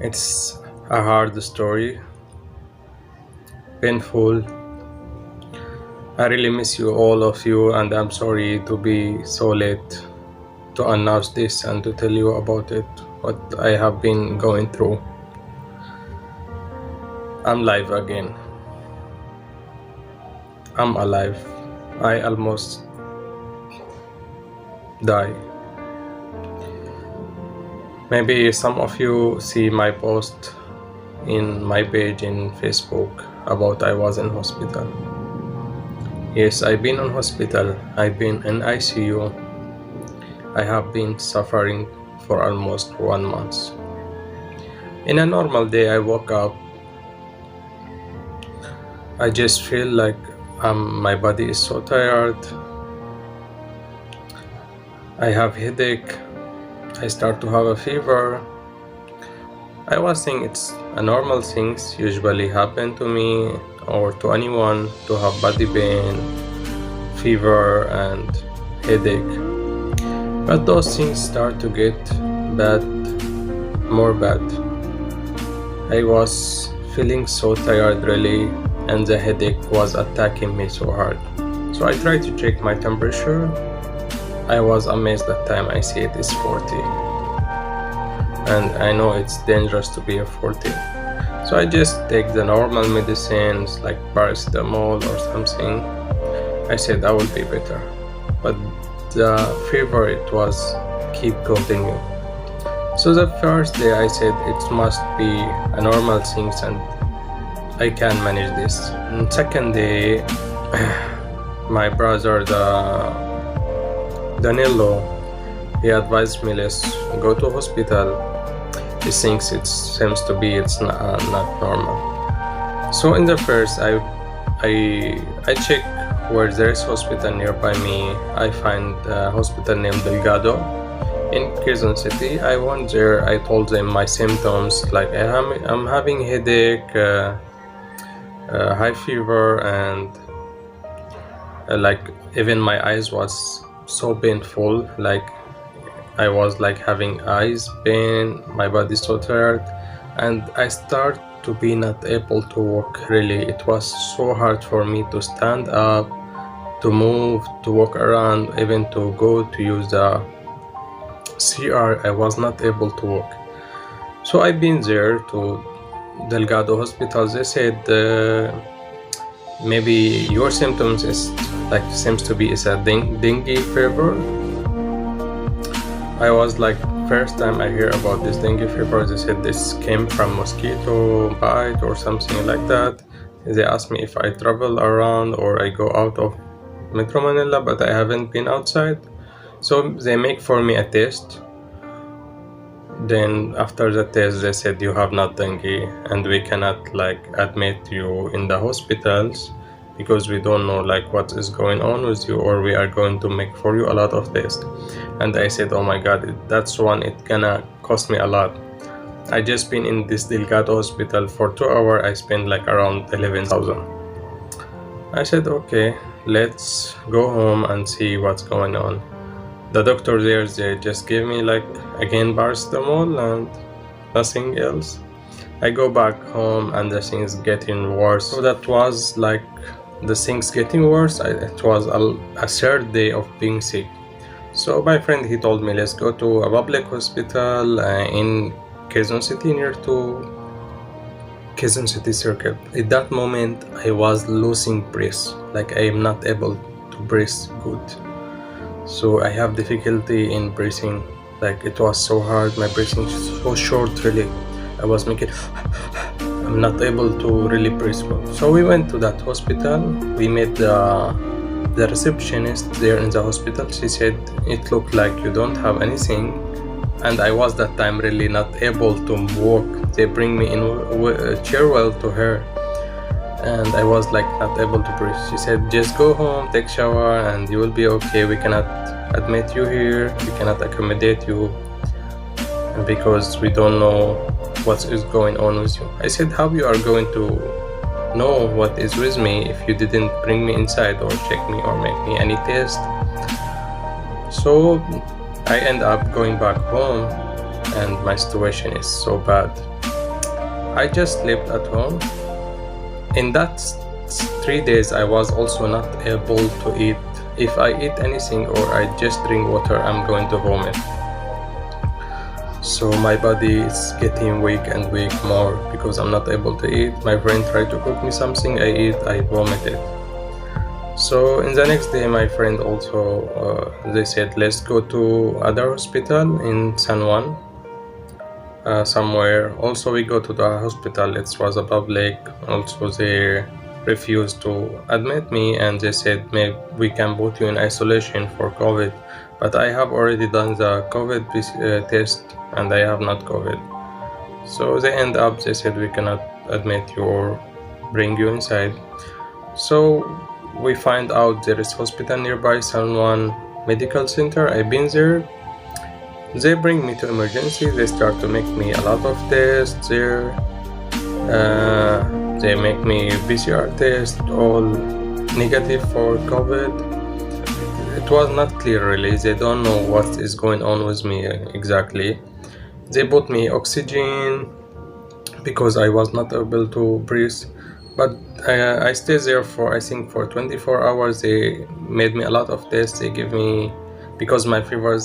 It's a hard story, painful. I really miss you, all of you, and I'm sorry to be so late to announce this and to tell you about it, what I have been going through. I'm live again. I'm alive. I almost die. Maybe some of you see my post in my page in Facebook about I was in hospital. Yes, I've been in hospital. I've been in ICU. I have been suffering for almost 1 month. In a normal day, I woke up. I just feel like my body is so tired. I have headache. I start to have a fever. I was thinking it's a normal things usually happen to me or to anyone to have body pain, fever and headache. But those things start to get bad, more bad. I was feeling so tired really, and the headache was attacking me so hard. So I tried to check my temperature. I was amazed that time I see it is 40. And I know it's dangerous to be a 40. So I just take the normal medicines like paracetamol or something. I said I will be better. But the fever, it was keep continue. So the first day I said it must be a normal thing and I can manage this. And second day, my brother, Danilo, he advised me, let's go to hospital. He thinks it seems to be it's not normal. So in the first, I check where there is hospital nearby me. I find a hospital named Delgado in Quezon City. I went there. I told them my symptoms, like I'm having headache, high fever, and like even my eyes was so painful, like I was like having eyes pain, my body so tired, and I start to be not able to walk really. It was so hard for me to stand up, to move, to walk around, even to go to use the CR. I was not able to walk. So I've been there to Delgado Hospital. They said maybe your symptoms is like seems to be is a dengue fever. I was like, first time I hear about this dengue fever, they said this came from mosquito bite or something like that. They asked me if I travel around or I go out of Metro Manila, but I haven't been outside. So they make for me a test. Then after the test, they said you have not dengue and we cannot like admit you in the hospitals because we don't know like what is going on with you, or we are going to make for you a lot of tests. And I said, oh my god, that's one, it gonna cost me a lot. I just been in this Delgado hospital for 2 hours. I spent like around 11,000. I said, okay, let's go home and see what's going on. The doctor there, they just gave me like again paracetamol and nothing else. I go back home and the things getting worse. So that was like the things getting worse. It was a third day of being sick. So my friend, he told me, let's go to a public hospital in Quezon City, near to Quezon City Circle. At that moment, I was losing breath. Like I am not able to breathe good. So I have difficulty in breathing. Like it was so hard. My breathing is so short, really. I was making I'm not able to really breathe well. So we went to that hospital. We met the receptionist there in the hospital. She said it looked like you don't have anything, and I was that time really not able to walk. They bring me in a chair well to her, and I was like not able to breathe. She said just go home, take shower, and you will be okay. We cannot admit you here. We cannot accommodate you because we don't know what is going on with you. I said, how you are going to know what is with me if you didn't bring me inside or check me or make me any test? So I end up going back home and my situation is so bad. I just slept at home. In that 3 days I was also not able to eat. If I eat anything or I just drink water, I'm going to vomit. So my body is getting weak and weak more because I'm not able to eat. My friend tried to cook me something, I eat, I vomited. So in the next day my friend also they said let's go to other hospital in San Juan somewhere. Also we go to the hospital, it was a public. Also they refused to admit me and they said maybe we can put you in isolation for COVID, but I have already done the COVID test and I have not COVID. So they end up, they said we cannot admit you or bring you inside. So we find out there is hospital nearby, San Juan Medical Center. I've been there. They bring me to emergency. They start to make me a lot of tests there. They make me PCR test, all negative for COVID. It was not clear really. They don't know what is going on with me exactly. They put me oxygen because I was not able to breathe. But I stayed there for I think for 24 hours. They made me a lot of tests. They give me, because my fever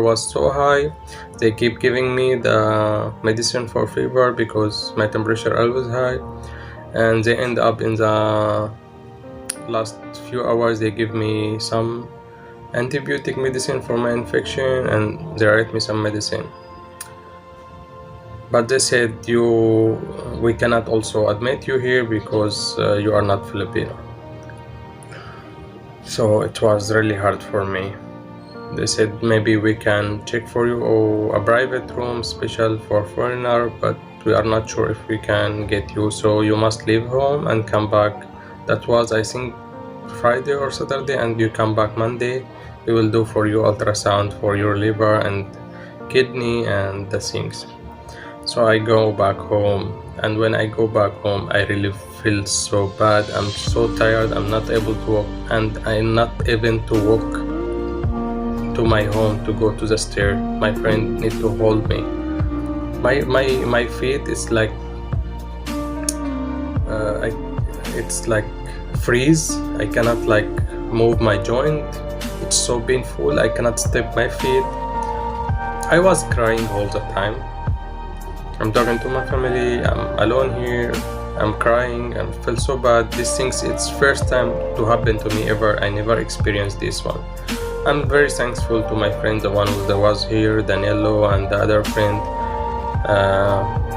was so high, they keep giving me the medicine for fever because my temperature always high. And they end up in the last few hours they give me some antibiotic medicine for my infection and they write me some medicine. But they said we cannot also admit you here because you are not Filipino. So it was really hard for me. They said maybe we can check for you or a private room special for foreigner, but we are not sure if we can get you, so you must leave home and come back. That was I think Friday or Saturday, and you come back Monday. We will do for you ultrasound for your liver and kidney and the things. So I go back home, and when I go back home I really feel so bad. I'm so tired, I'm not able to walk, and I'm not even to walk to my home to go to the stair. My friend need to hold me. My feet is like it's like freeze. I cannot like move my joint. It's so painful. I cannot step my feet. I was crying all the time. I'm talking to my family, I'm alone here, I'm crying and feel so bad. These things, it's first time to happen to me ever. I never experienced this one. I'm very thankful to my friend, the one that was here, Danilo, and the other friend,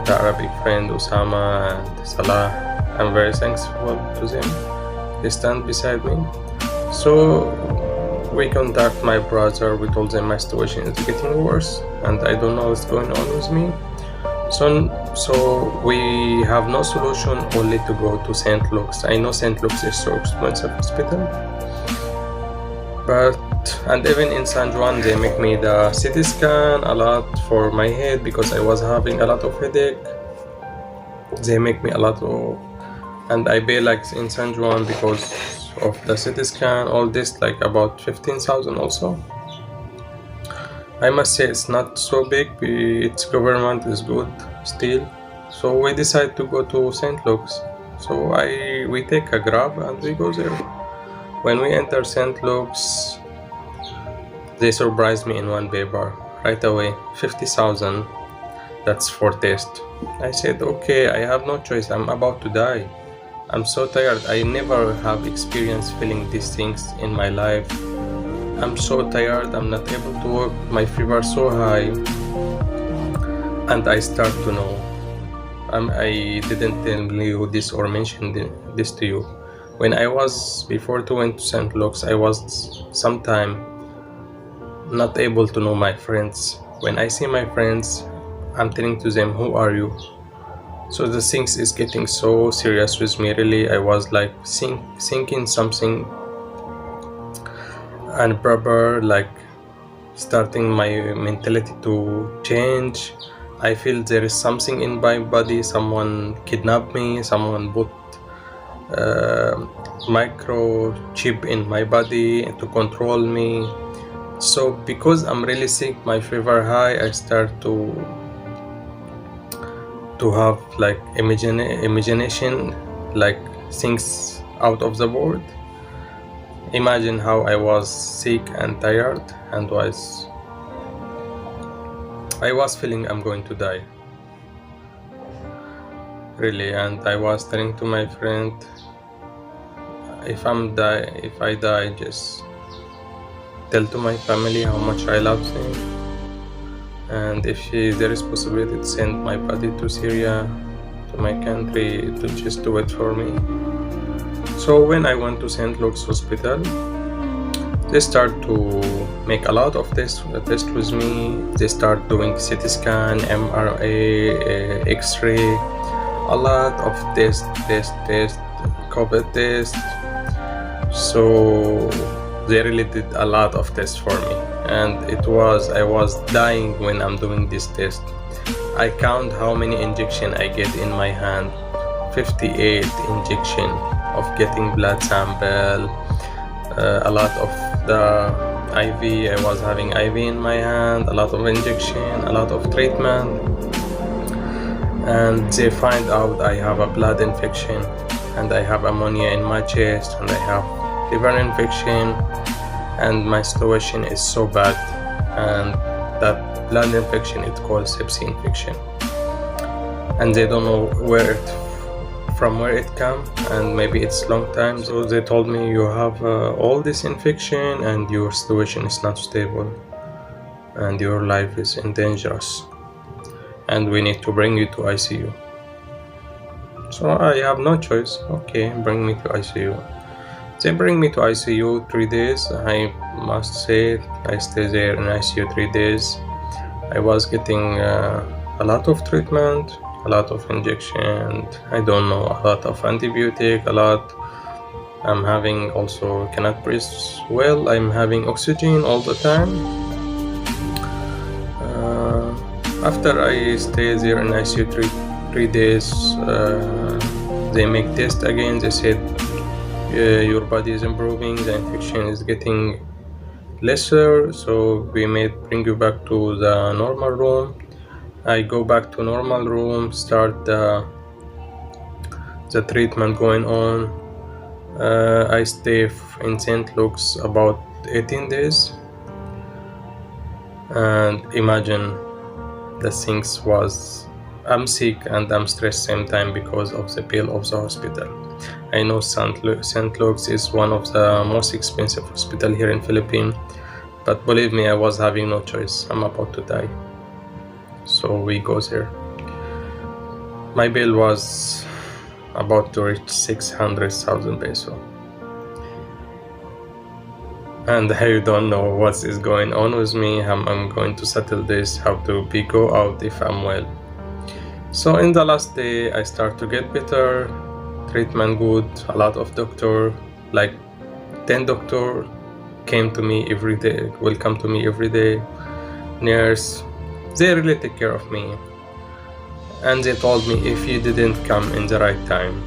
the Arabic friend, Osama and Salah. I'm very thankful to them. They stand beside me. So we contact my brother, we told them my situation is getting worse and I don't know what's going on with me. So we have no solution, only to go to St. Luke's. I know St. Luke's is so expensive hospital, and even in San Juan they make me the CT scan a lot for my head because I was having a lot of headache. They make me a lot of, and I pay like in San Juan because of the CT scan, all this like about 15,000 also. I must say it's not so big, its government is good still. So we decide to go to St. Luke's. So we take a Grab and we go there. When we enter St. Luke's, they surprised me in one paper right away, 50,000. That's for test. I said, okay, I have no choice. I'm about to die. I'm so tired. I never have experienced feeling these things in my life. I'm so tired, I'm not able to walk, my fever is so high, and I start to know. I didn't tell you this or mention this to you. When I was, before to went to St. Luke's, I was sometime not able to know my friends. When I see my friends, I'm telling to them, who are you? So the things is getting so serious with me, really. I was like thinking something improper, like starting my mentality to change. I feel there is something in my body, someone kidnapped me, someone put microchip in my body to control me. So because I'm really sick, my fever high, I start to to have like imagination, like things out of the world. Imagine how I was sick and tired, and I was feeling I'm going to die, really. And I was telling to my friend, if I die, just tell to my family how much I love them, and if there is possibility to send my body to Syria, to my country, to just do it for me. So when I went to St. Luke's Hospital, they start to make a lot of tests with me. They start doing CT scan, MRI, X-ray, a lot of tests, COVID tests. So they really did a lot of tests for me, and I was dying when I'm doing this test. I count how many injection I get in my hand, 58 injection of getting blood sample, a lot of the IV. I was having IV in my hand, a lot of injection, a lot of treatment, and they find out I have a blood infection, and I have ammonia in my chest, and I have liver infection, and my situation is so bad, and that blood infection, it called sepsis infection, and they don't know from where it come, and maybe it's long time. So they told me, you have all this infection, and your situation is not stable, and your life is in dangerous, and we need to bring you to ICU. So I have no choice. Okay, bring me to ICU. They bring me to ICU 3 days. I must say, I stay there in ICU 3 days. I was getting a lot of treatment, a lot of injection, I don't know, a lot of antibiotic, a lot. I'm having also cannot breathe well. I'm having oxygen all the time. After I stay there in ICU 3 days, they make test again. They said, your body is improving, the infection is getting lesser, so we may bring you back to the normal room. I go back to normal room, start the treatment going on. I stay in St. Luke's about 18 days, and imagine the things was, I'm sick and I'm stressed same time because of the bill of the hospital. I know St. Luke's is one of the most expensive hospital here in Philippines, but believe me, I was having no choice. I'm about to die. So we go there. My bill was about to reach 600,000 peso. And I don't know what is going on with me, how I'm going to settle this, how to go out if I'm well. So in the last day, I start to get better, treatment good, a lot of doctor, like 10 doctor came to me every day, will come to me every day, nurse, they really take care of me. And they told me, if you didn't come in the right time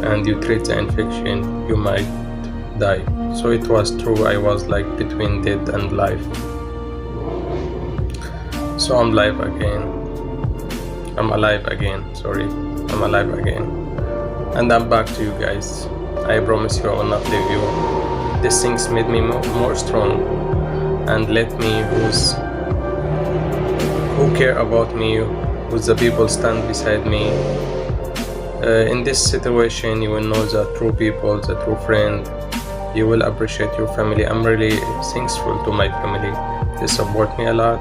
and you treat the infection, you might die. So it was true, I was like between dead and life. So I'm alive again, I'm alive again, and I'm back to you guys. I promise you I will not leave you. These things made me more strong, and let me who care about me, who's the people stand beside me. In this situation, you will know the true people, the true friend. You will appreciate your family. I'm really thankful to my family. They support me a lot.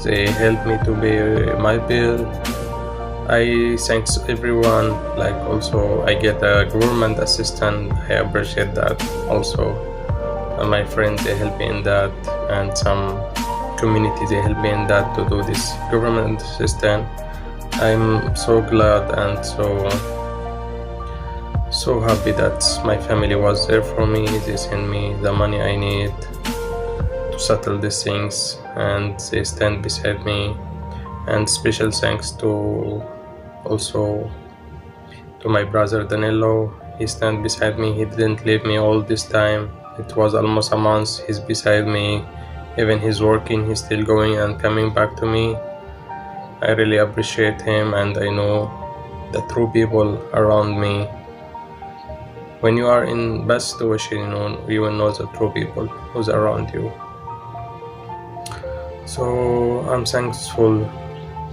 They help me to pay my bill. I thanks everyone. Like also, I get a government assistance. I appreciate that also. My friends, they help me in that, and some community, they help me in that to do this government assistance. I'm so glad and so happy that my family was there for me. They send me the money I need to settle these things, and they stand beside me. And special thanks to also to my brother Danilo. He stand beside me. He didn't leave me all this time. It was almost a month he's beside me. Even he's working, he's still going and coming back to me. I really appreciate him, and I know the true people around me. When you are in bad situation, you will know the true people who's around you. So I'm thankful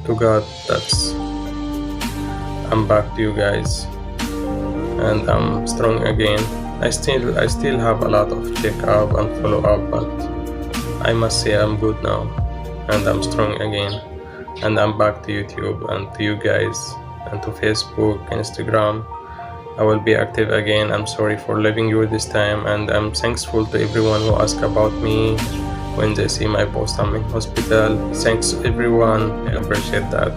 to God that I'm back to you guys, and I'm strong again. I still have a lot of check up and follow up, but I must say I'm good now, and I'm strong again, and I'm back to YouTube and to you guys and to Facebook, Instagram. I will be active again. I'm sorry for leaving you this time, and I'm thankful to everyone who asked about me when they see my post I'm in hospital. Thanks everyone, I appreciate that.